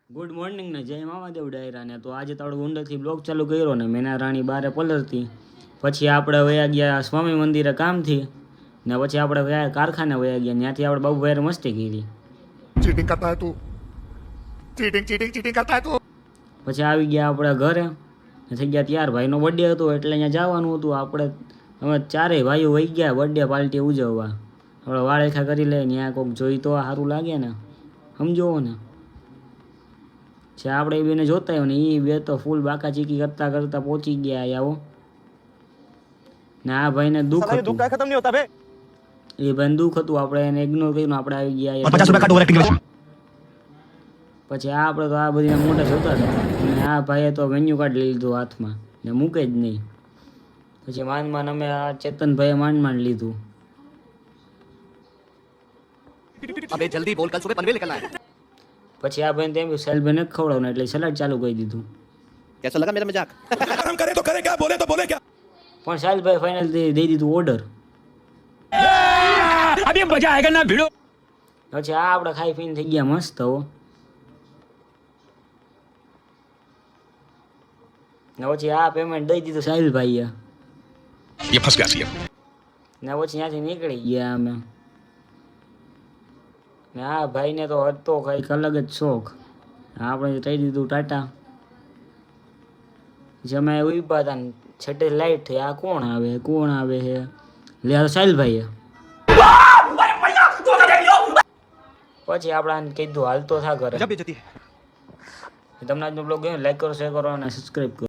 good morning ને જય મામાદેવ ડાયરા ને તો આજે તારો ઊંડેથી બ્લોગ ચાલુ કર્યો ને મેના રાણી બારે પલરતી પછી આપણે વયા ગયા સ્વામી મંદિરે કામથી ને પછી આપણે વયા કારખાને વયા ગયા ત્યાંથી આપણે બાબુભાઈ મસ્તી કરી चीटिंग करता है तू चीटिंग चीटिंग चीटिंग करता है तू પછી આવી ગયા આપણે ઘરે થઈ ગયા ત્યાર ભાઈનો બર્થડે હતો એટલે અહીંયા જવાનું હતું આપણે અમે ચારેય ભાઈઓ વહી ગયા બર્થડે પાર્ટી ઉજવવા આપણે વાળેખા કરી લે ત્યાં કોઈક જોઈ તો સારું લાગે ને સમજો ને છે આપણે એ બેને જોતા હોય ને એ બે તો ફૂલ બાકા ચીકી કરતા કરતા પહોંચી ગયા આવો ને આ ભાઈને દુઃખ હતું खत्म नहीं होता बे એ ભાઈને દુઃખ હતું આપણે એને ઇગ્નોર કર્યું આપણે આવી ગયા ₹50 का ओवर एक्टिंग પછી આ આપણે તો આ બધી મોટા જોતા હતા અને આ ભાઈએ તો મેન્યુ કાર્ડ લઈ લીધું હાથમાં ને મૂકે જ નહીં પછી માંડ અમે આ ચેતનભાઈએ માંડ લીધું अबे जल्दी बोल कल सुबह पनवेल निकलना है પછી આ ભાઈને તેમ સેલભાઈને ખવડાવવાનું એટલે સલાડ ચાલુ કરી દીધું कैसा लगा मेरा मजाक हम करे तो करे क्या बोले क्या પણ સાહેલભાઈ ફાઇનલ દઈ દીધું ઓર્ડર अभी मजा आएगा ना भिड़ो પછી આ આપણે ખાઈ પીને થઈ ગયા મસ્ત હો ને પછી આ પેમેન્ટ દઈ દીધું સાહિલભાઈએ ये फंस गया सीएम ને પછી ત્યાંથી નીકળી ગયા અમે ને આ ભાઈને તો હતો કંઈક અલગ જ શોખ આપણે કહી દીધું ટાટા જમે ઉભા હતા ને છઠ્ઠી લાઈટ થઈ આ કોણ આવે છે લે આ સાહિલભાઈએ પછી આપણે કીધું હાલતો થા કરે जब बेइज्जती है તમને આજનો બ્લોગ ગમ્યો લાઈક કરો શેર કરો અને સબસ્ક્રાઈબ કરો